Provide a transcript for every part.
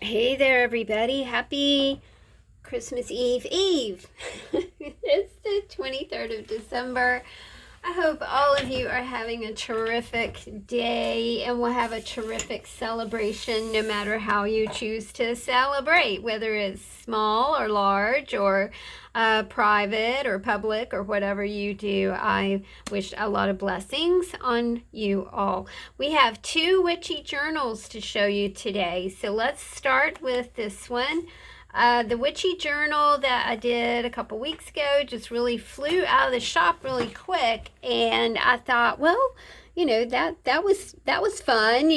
Hey there, everybody. Happy Christmas Eve. It's the 23rd of December. I hope all of you are having a terrific day and will have a terrific celebration no matter how you choose to celebrate, whether it's small or large or private or public or whatever you do. I wish a lot of blessings on you all. We have two witchy journals to show you today. So let's start with this one. The witchy journal that I did a couple weeks ago just really flew out of the shop really quick, and I thought, well, that was fun.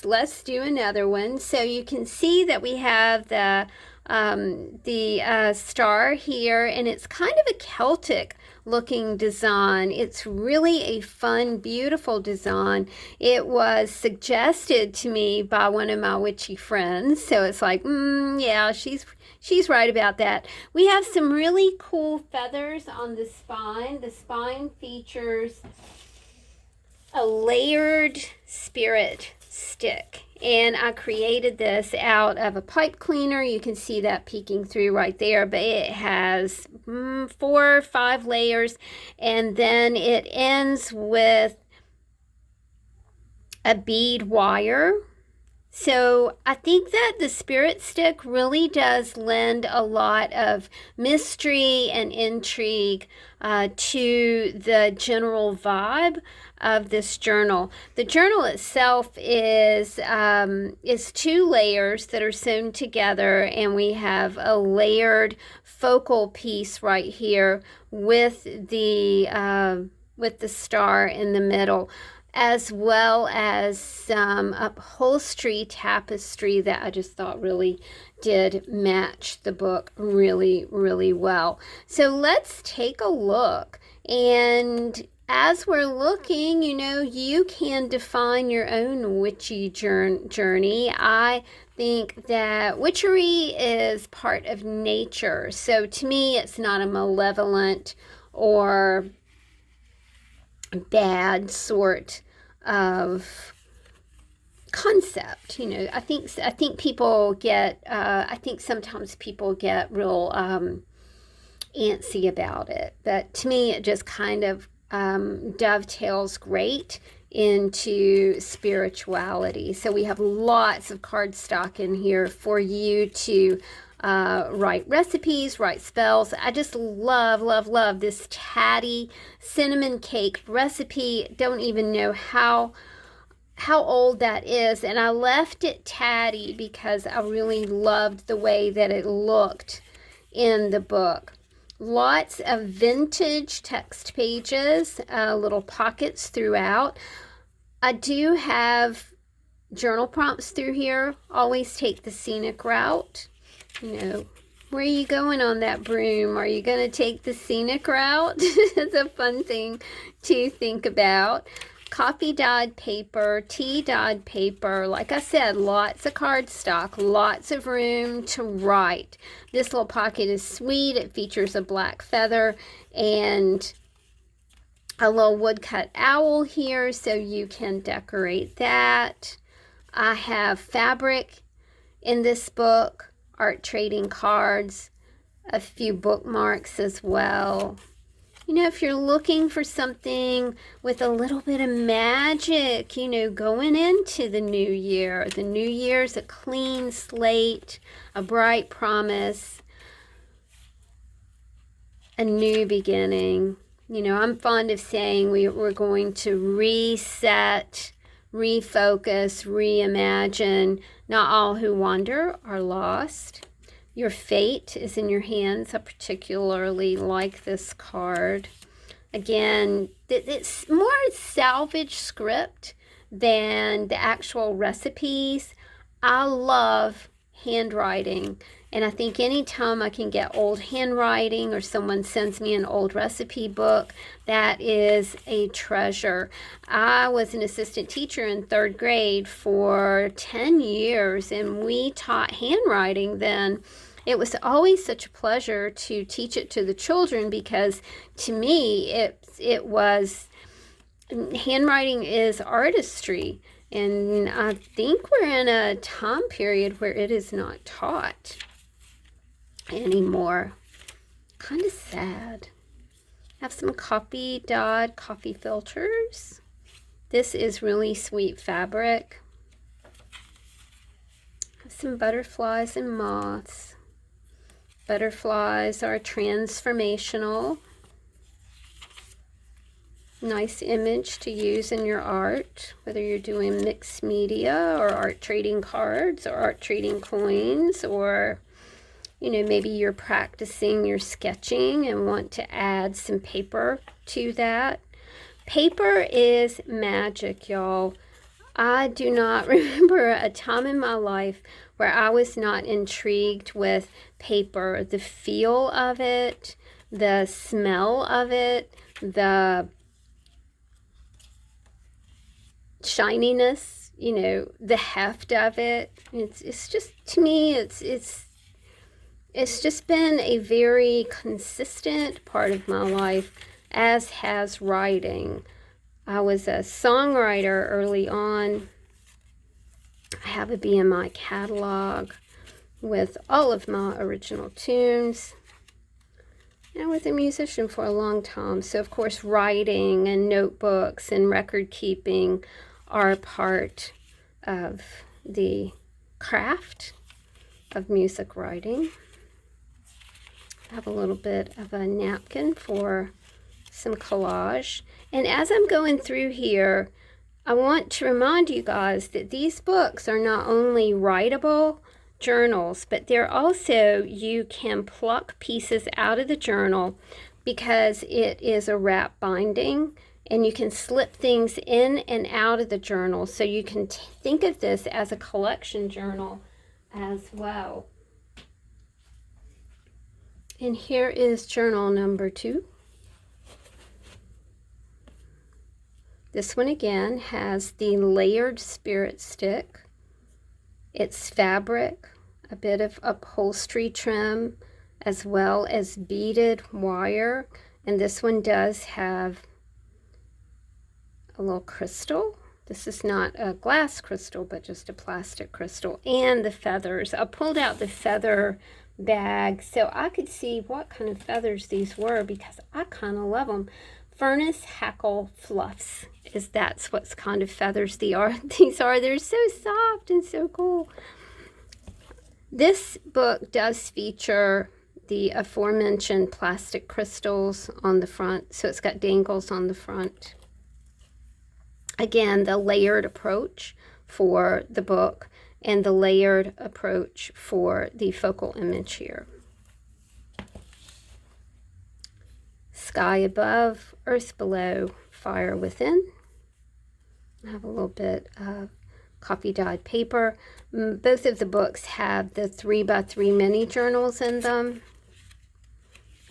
Let's do another one. So you can see that we have the star here, and it's kind of a Celtic looking design. It's really a fun, beautiful design. It was suggested to me by one of my witchy friends, so it's like, yeah, she's right about that. We have some really cool feathers on the spine. The spine features a layered spirit stick, and I created this out of a pipe cleaner. You can see that peeking through right there, but it has 4 or 5 layers, and then it ends with a bead wire. So I think that the spirit stick really does lend a lot of mystery and intrigue to the general vibe of this journal. The journal itself is 2 layers that are sewn together, and we have a layered focal piece right here with the star in the middle, as well as some upholstery tapestry that I just thought really did match the book really, really well. So let's take a look. And as we're looking, you can define your own witchy journey. I think that witchery is part of nature. So to me, it's not a malevolent or bad sort of concept. I think people get I think sometimes people get real antsy about it, but to me it just kind of dovetails great into spirituality. So we have lots of cardstock in here for you to write recipes, write spells. I just love this tatty cinnamon cake recipe. Don't even know how old that is, and I left it tatty because I really loved the way that it looked in the book. Lots of vintage text pages, little pockets throughout. I do have journal prompts through here. Always take the scenic route. Where are you going on that broom? Are you going to take the scenic route? It's a fun thing to think about. Coffee dyed paper, tea dyed paper. Like I said, lots of cardstock, lots of room to write. This little pocket is sweet. It features a black feather and a little woodcut owl here, so you can decorate that. I have fabric in this book, art trading cards, a few bookmarks as well. If you're looking for something with a little bit of magic, going into the new year. The new year's a clean slate, a bright promise, a new beginning. I'm fond of saying we're going to reset, refocus, reimagine. Not all who wander are lost. Your fate is in your hands. I particularly like this card. Again, it's more salvage script than the actual recipes. I love handwriting, and I think anytime I can get old handwriting or someone sends me an old recipe book, that is a treasure. I was an assistant teacher in 3rd grade for 10 years, and we taught handwriting then. It was always such a pleasure to teach it to the children because to me it was handwriting is artistry. And I think we're in a time period where it is not taught anymore. Kind of sad. Have some coffee dyed coffee filters. This is really sweet fabric. Have some butterflies and moths. Butterflies are transformational. Nice image to use in your art, whether you're doing mixed media or art trading cards or art trading coins, or maybe you're practicing your sketching and want to add some paper to that. Paper is magic, y'all. I do not remember a time in my life where I was not intrigued with paper. The feel of it, the smell of it, the shininess, the heft of it. It's just, to me, it's just been a very consistent part of my life, as has writing. I was a songwriter early on. I have a BMI catalog with all of my original tunes. And I was a musician for a long time. So, of course, writing and notebooks and record keeping are part of the craft of music writing. I have a little bit of a napkin for some collage. And as I'm going through here, I want to remind you guys that these books are not only writable journals, but they're also, you can pluck pieces out of the journal because it is a wrap binding, and you can slip things in and out of the journal. So you can think of this as a collection journal as well. And here is journal number 2. This one again has the layered spirit stick. It's fabric, a bit of upholstery trim, as well as beaded wire. And this one does have a little crystal. This is not a glass crystal, but just a plastic crystal. And the feathers. I pulled out the feather bag so I could see what kind of feathers these were, because I kind of love them. Furnace hackle fluffs, that's what kind of feathers these are. They're so soft and so cool. This book does feature the aforementioned plastic crystals on the front, so it's got dangles on the front. Again, the layered approach for the book and the layered approach for the focal image here. Sky above, earth below, fire within. I have a little bit of coffee dyed paper. Both of the books have the 3x3 mini journals in them.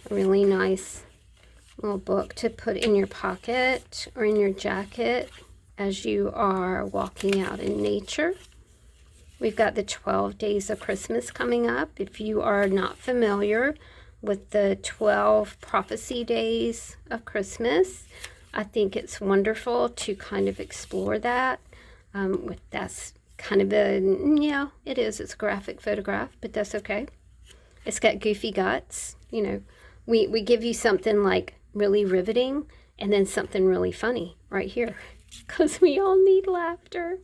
A really nice little book to put in your pocket or in your jacket as you are walking out in nature. We've got the 12 days of Christmas coming up. If you are not familiar with the 12 prophecy days of Christmas, I think it's wonderful to kind of explore that. That's kind of it's a graphic photograph, but that's okay. It's got goofy guts. We give you something like really riveting and then something really funny right here, because we all need laughter.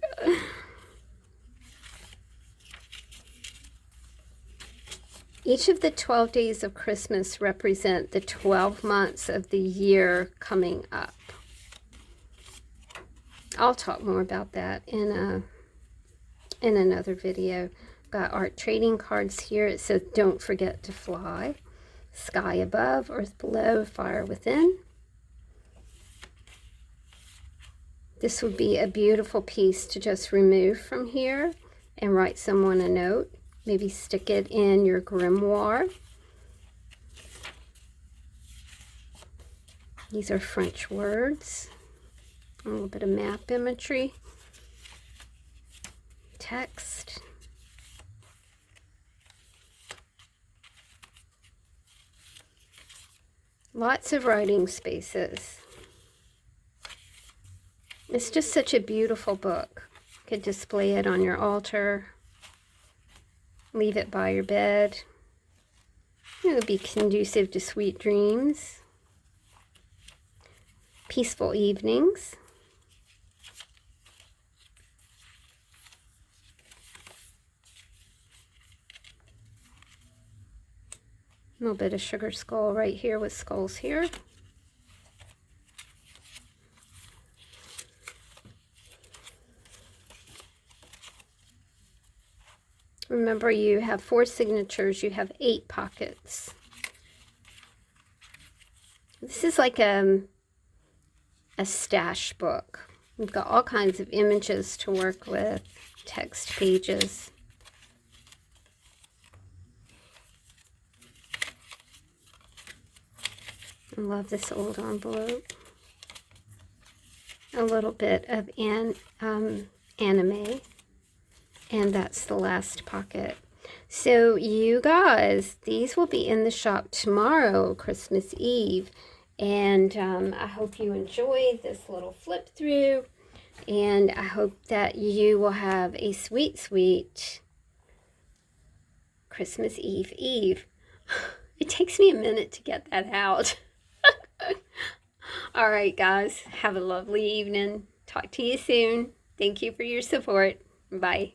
Each of the 12 days of Christmas represent the 12 months of the year coming up. I'll talk more about that in another video. Got art trading cards here. It says, don't forget to fly. Sky above, earth below, fire within. This would be a beautiful piece to just remove from here and write someone a note. Maybe stick it in your grimoire. These are French words. A little bit of map imagery. Text. Lots of writing spaces. It's just such a beautiful book. could display it on your altar, leave it by your bed. It would be conducive to sweet dreams, peaceful evenings. A little bit of sugar skull right here with skulls here. Remember, you have 4 signatures, you have 8 pockets. This is like a stash book. We've got all kinds of images to work with, text pages. I love this old envelope. A little bit of anime. And that's the last pocket. So you guys, these will be in the shop tomorrow, Christmas Eve. And I hope you enjoy this little flip through. And I hope that you will have a sweet, sweet Christmas Eve. It takes me a minute to get that out. All right, guys. Have a lovely evening. Talk to you soon. Thank you for your support. Bye.